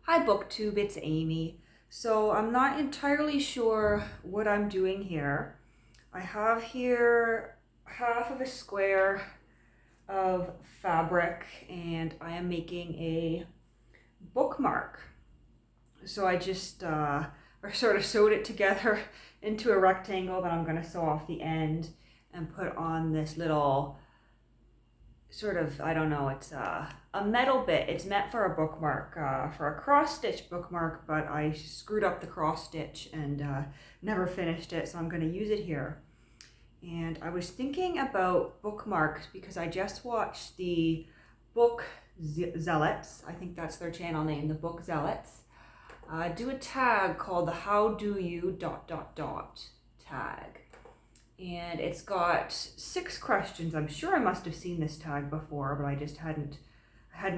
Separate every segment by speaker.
Speaker 1: Hi BookTube, it's Amy. So I'm not entirely sure what I'm doing here. I have here half of a square of fabric and I am making a bookmark. So I just sort of sewed it together into a rectangle that I'm going to sew off the end and put on this little sort of, I don't know, it's a metal bit. It's meant for a bookmark, for a cross stitch bookmark, but I screwed up the cross stitch and never finished it, so I'm going to use it here. And I was thinking about bookmarks because I just watched the Book Zealots, I think that's their channel name, the Book Zealots, do a tag called the How Do You ... tag. And it's got 6 questions. I'm sure I must have seen this tag before, but I just hadn't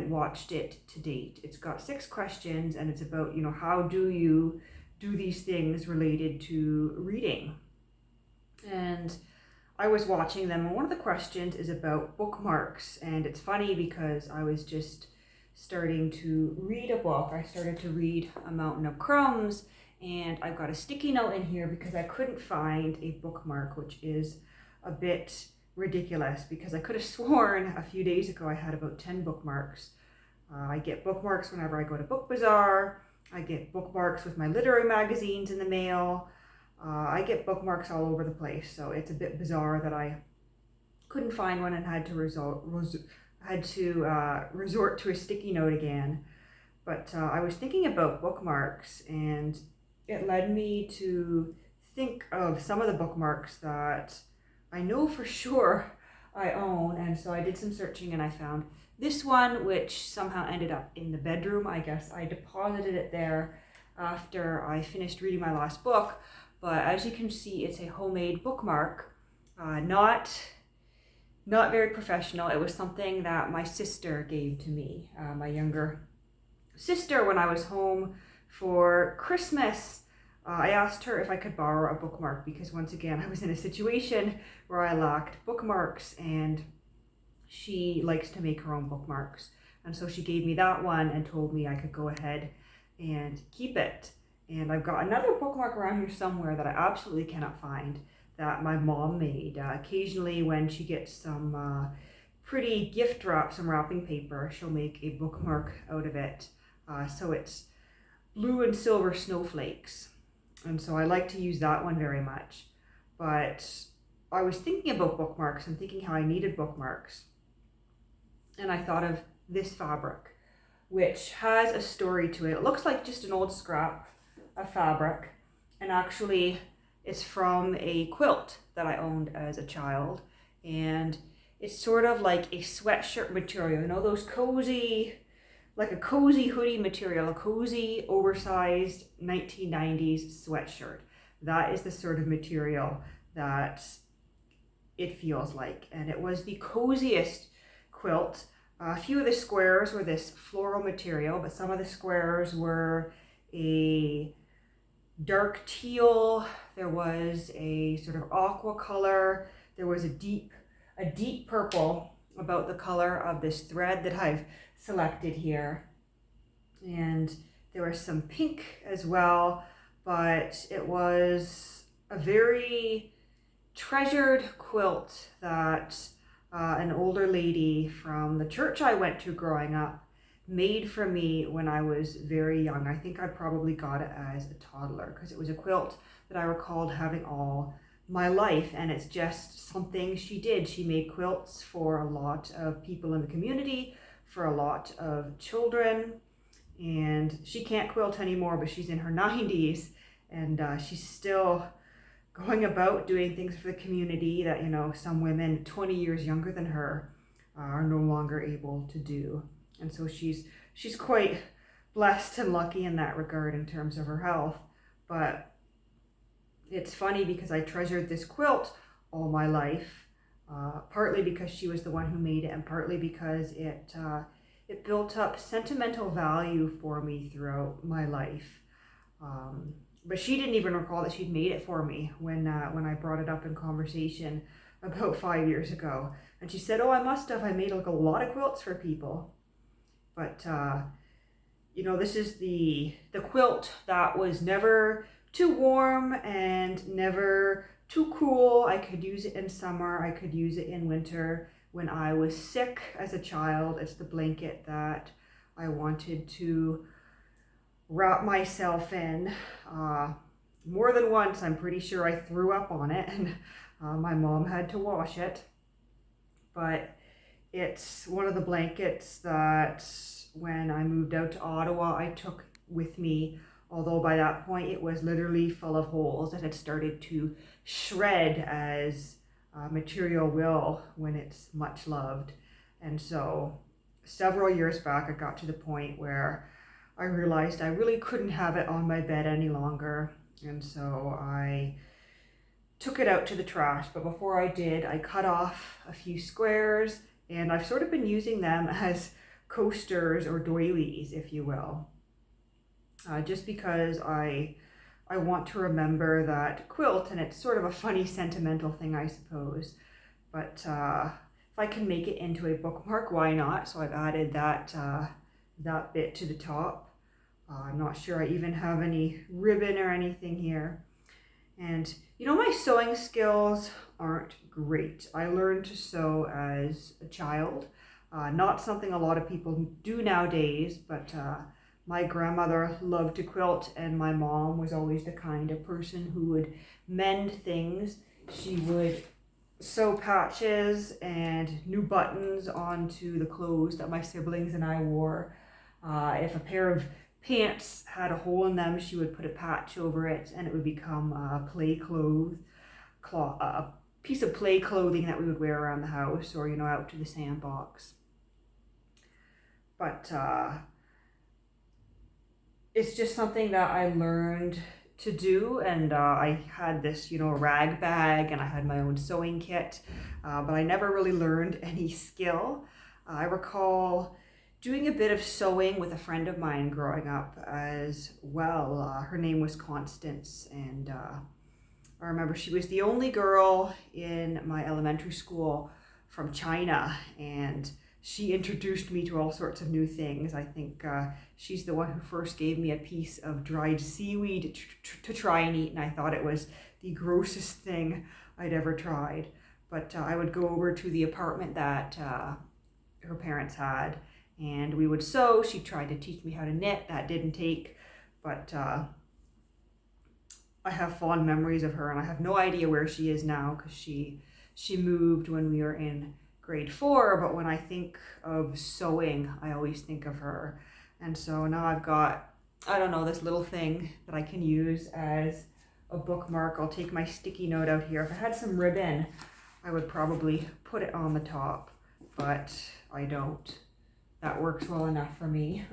Speaker 1: watched it to date. It's got 6 questions and it's about, how do you do these things related to reading? And I was watching them, and one of the questions is about bookmarks. And it's funny because I was just starting to read a book. I started to read A Mountain of Crumbs, and I've got a sticky note in here because I couldn't find a bookmark, which is a bit ridiculous because I could have sworn a few days ago I had about 10 bookmarks. I get bookmarks whenever I go to Book Bazaar. I get bookmarks with my literary magazines in the mail. I get bookmarks all over the place, so it's a bit bizarre that I couldn't find one and had to resort to a sticky note again. But I was thinking about bookmarks, and it led me to think of some of the bookmarks that I know for sure I own. And so I did some searching and I found this one, which somehow ended up in the bedroom. I guess I deposited it there after I finished reading my last book. But as you can see, it's a homemade bookmark, not very professional. It was something that my sister gave to me, my younger sister, when I was home for Christmas. I asked her if I could borrow a bookmark because, once again, I was in a situation where I lacked bookmarks, and she likes to make her own bookmarks. And so she gave me that one and told me I could go ahead and keep it. And I've got another bookmark around here somewhere that I absolutely cannot find, that my mom made. Occasionally when she gets some pretty gift wrap, some wrapping paper, she'll make a bookmark out of it. So it's blue and silver snowflakes. And so I like to use that one very much. But I was thinking about bookmarks and thinking how I needed bookmarks. And I thought of this fabric, which has a story to it. It looks like just an old scrap of fabric, and actually it's from a quilt that I owned as a child, and it's sort of like a sweatshirt material, those cozy, like a cozy hoodie material, a cozy oversized 1990s sweatshirt. That is the sort of material that it feels like, and it was the coziest quilt. A few of the squares were this floral material, but some of the squares were a dark teal. There was a sort of aqua color. There was a deep purple about the color of this thread that I've selected here. And there was some pink as well, but it was a very treasured quilt that an older lady from the church I went to growing up made for me when I was very young. I think I probably got it as a toddler because it was a quilt that I recalled having all my life, and it's just something she did. She made quilts for a lot of people in the community, for a lot of children, and she can't quilt anymore, but she's in her 90s, and she's still going about doing things for the community that, some women 20 years younger than her are no longer able to do. And so she's quite blessed and lucky in that regard in terms of her health. But it's funny because I treasured this quilt all my life, partly because she was the one who made it, and partly because it built up sentimental value for me throughout my life. But she didn't even recall that she'd made it for me when I brought it up in conversation about 5 years ago. And she said, "Oh, I must have. I made like a lot of quilts for people." But this is the quilt that was never too warm and never too cool. I could use it in summer, I could use it in winter. When I was sick as a child, it's the blanket that I wanted to wrap myself in. More than once, I'm pretty sure I threw up on it, and my mom had to wash it. But it's one of the blankets that when I moved out to Ottawa, I took with me, although by that point it was literally full of holes. It had started to shred, as material will when it's much loved. And so several years back, I got to the point where I realized I really couldn't have it on my bed any longer. And so I took it out to the trash. But before I did, I cut off a few squares, and I've sort of been using them as coasters or doilies, if you will. Just because I want to remember that quilt, and it's sort of a funny sentimental thing, I suppose. But if I can make it into a bookmark, why not? So I've added that bit to the top. I'm not sure I even have any ribbon or anything here. And my sewing skills aren't great. I learned to sew as a child. Not something a lot of people do nowadays, but my grandmother loved to quilt, and my mom was always the kind of person who would mend things. She would sew patches and new buttons onto the clothes that my siblings and I wore. If a pair of pants had a hole in them, she would put a patch over it, and it would become a piece of play clothing that we would wear around the house, or out to the sandbox. But it's just something that I learned to do, and I had this rag bag, and I had my own sewing kit, but I never really learned any skill. I recall doing a bit of sewing with a friend of mine growing up as well. Her name was Constance, and I remember she was the only girl in my elementary school from China, and she introduced me to all sorts of new things. I think she's the one who first gave me a piece of dried seaweed to try and eat, and I thought it was the grossest thing I'd ever tried. But I would go over to the apartment that her parents had, and we would sew. She tried to teach me how to knit. That didn't take, but I have fond memories of her, and I have no idea where she is now, because she moved when we were in grade 4, but when I think of sewing, I always think of her. And so now I've got, I don't know, this little thing that I can use as a bookmark. I'll take my sticky note out here. If I had some ribbon, I would probably put it on the top, but I don't. That works well enough for me.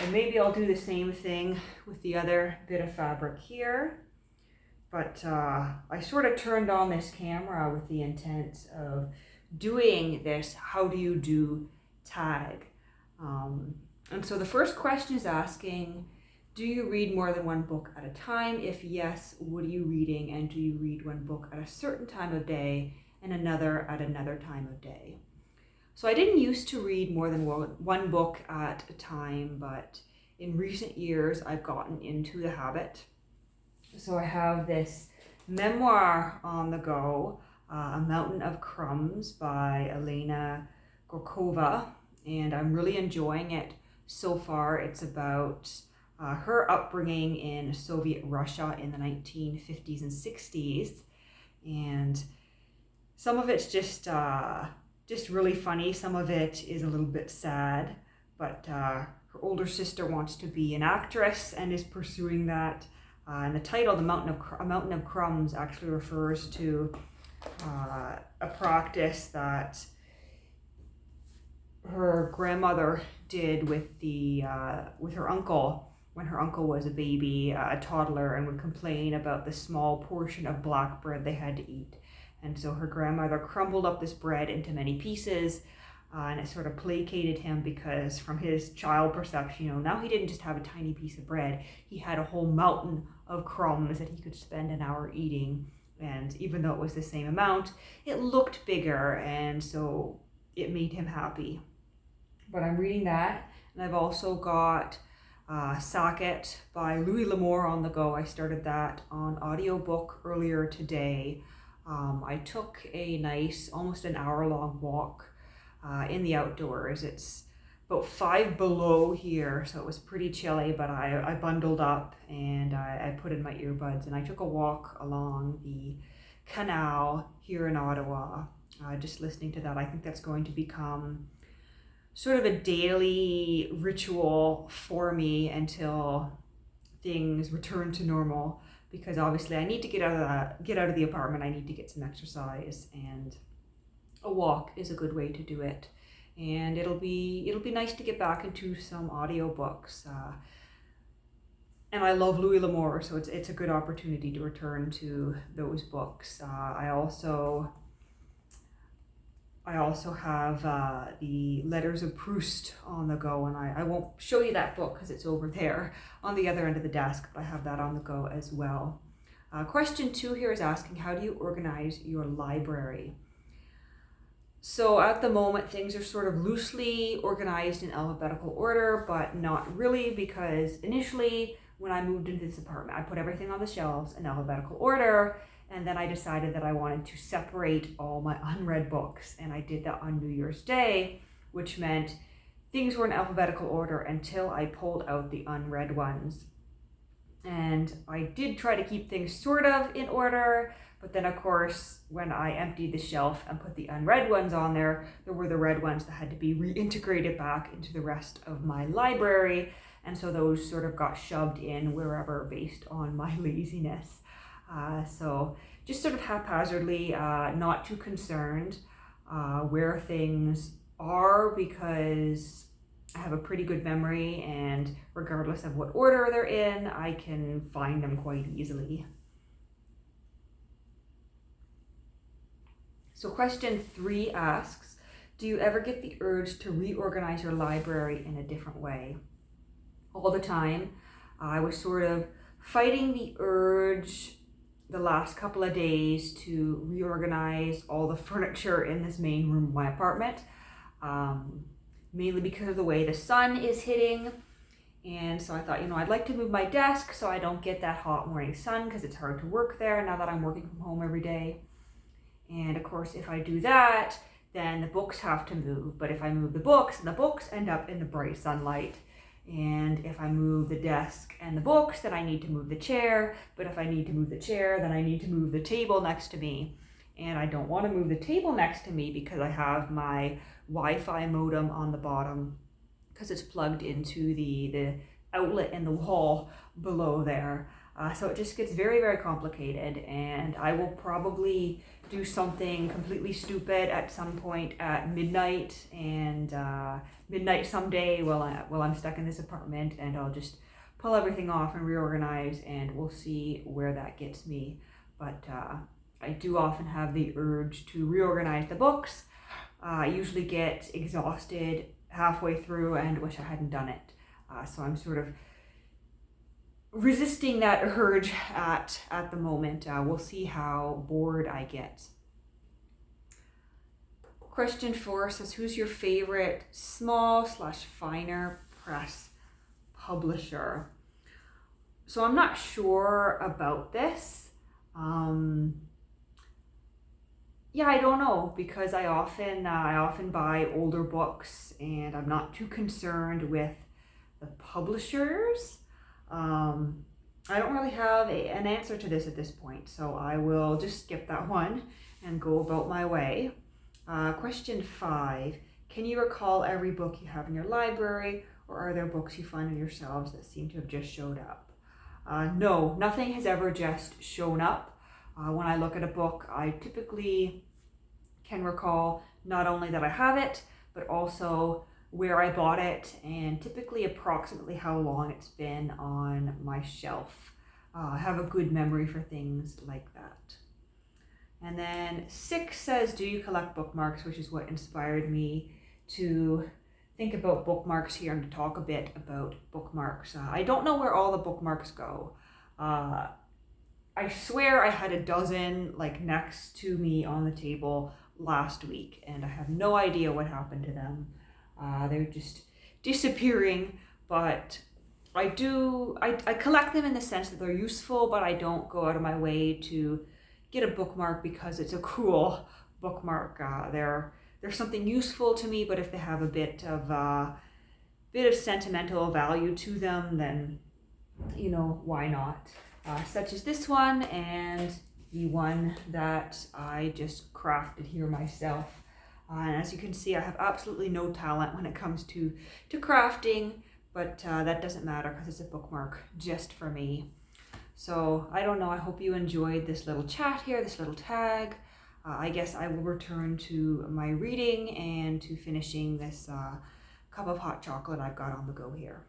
Speaker 1: And maybe I'll do the same thing with the other bit of fabric here. But I sort of turned on this camera with the intent of doing this how do you do tag. And so the first question is asking, do you read more than one book at a time? If yes, what are you reading? And do you read one book at a certain time of day and another at another time of day? So I didn't used to read more than one book at a time, but in recent years I've gotten into the habit. So I have this memoir on the go, A Mountain of Crumbs by Elena Gorkova, and I'm really enjoying it so far. It's about her upbringing in Soviet Russia in the 1950s and 60s, and some of it's just really funny. Some of it is a little bit sad, but her older sister wants to be an actress and is pursuing that. And the title, A Mountain of Crumbs, actually refers to a practice that her grandmother did with her uncle when her uncle was a baby, a toddler, and would complain about the small portion of black bread they had to eat. And so her grandmother crumbled up this bread into many pieces, and it sort of placated him, because from his child perception, now he didn't just have a tiny piece of bread, he had a whole mountain of crumbs that he could spend an hour eating. And even though it was the same amount, it looked bigger, and so it made him happy. But I'm reading that, And I've also got Sackett by Louis L'Amour on the go. I started that on audiobook earlier today. I took a nice, almost an hour-long walk in the outdoors. It's about 5 below here, so it was pretty chilly, but I bundled up and I put in my earbuds and I took a walk along the canal here in Ottawa, just listening to that. I think that's going to become sort of a daily ritual for me until things return to normal, because obviously I need to get out of the apartment. I need to get some exercise, and a walk is a good way to do it. And it'll be nice to get back into some audiobooks. And I love Louis L'Amour, so it's a good opportunity to return to those books. I also have the Letters of Proust on the go, and I won't show you that book because it's over there on the other end of the desk, but I have that on the go as well. Question 2 here is asking, how do you organize your library? So at the moment, things are sort of loosely organized in alphabetical order, but not really, because initially when I moved into this apartment, I put everything on the shelves in alphabetical order, and then I decided that I wanted to separate all my unread books, and I did that on New Year's Day, which meant things were in alphabetical order until I pulled out the unread ones. And I did try to keep things sort of in order, but then of course, when I emptied the shelf and put the unread ones on there were the read ones that had to be reintegrated back into the rest of my library. And so those sort of got shoved in wherever based on my laziness. So just sort of haphazardly, not too concerned where things are, because I have a pretty good memory, and regardless of what order they're in, I can find them quite easily. So question 3 asks, do you ever get the urge to reorganize your library in a different way? All the time. I was sort of fighting the urge the last couple of days to reorganize all the furniture in this main room of my apartment, mainly because of the way the sun is hitting. And so I thought, I'd like to move my desk so I don't get that hot morning sun, because it's hard to work there now that I'm working from home every day. And of course, if I do that, then the books have to move. But if I move the books end up in the bright sunlight. And if I move the desk and the books, then I need to move the chair. But if I need to move the chair, then I need to move the table next to me. And I don't want to move the table next to me because I have my Wi-Fi modem on the bottom, because it's plugged into the outlet in the wall below there. So it just gets very, very complicated, and I will probably do something completely stupid at some point at midnight, and midnight someday while I'm stuck in this apartment, and I'll just pull everything off and reorganize, and we'll see where that gets me. But I do often have the urge to reorganize the books. I usually get exhausted halfway through and wish I hadn't done it. So I'm sort of resisting that urge at the moment. We'll see how bored I get. Question 4 says, who's your favorite small/finer press publisher? So I'm not sure about this. Yeah, I don't know, because I often buy older books, and I'm not too concerned with the publishers. I don't really have an answer to this at this point, so I will just skip that one and go about my way. Question 5, can you recall every book you have in your library, or are there books you find in yourselves that seem to have just showed up? No, nothing has ever just shown up. When I look at a book, I typically can recall not only that I have it, but also where I bought it, and typically approximately how long it's been on my shelf. I have a good memory for things like that. And then 6 says, do you collect bookmarks, which is what inspired me to think about bookmarks here and to talk a bit about bookmarks. I don't know where all the bookmarks go. I swear I had a dozen next to me on the table last week, and I have no idea what happened to them. They're just disappearing, but I collect them in the sense that they're useful, but I don't go out of my way to get a bookmark because it's a cool bookmark. They're something useful to me, but if they have a bit of sentimental value to them, then why not? Such as this one and the one that I just crafted here myself. And as you can see, I have absolutely no talent when it comes to crafting, but that doesn't matter because it's a bookmark just for me. So I don't know, I hope you enjoyed this little chat here, this little tag. I guess I will return to my reading and to finishing this cup of hot chocolate I've got on the go here.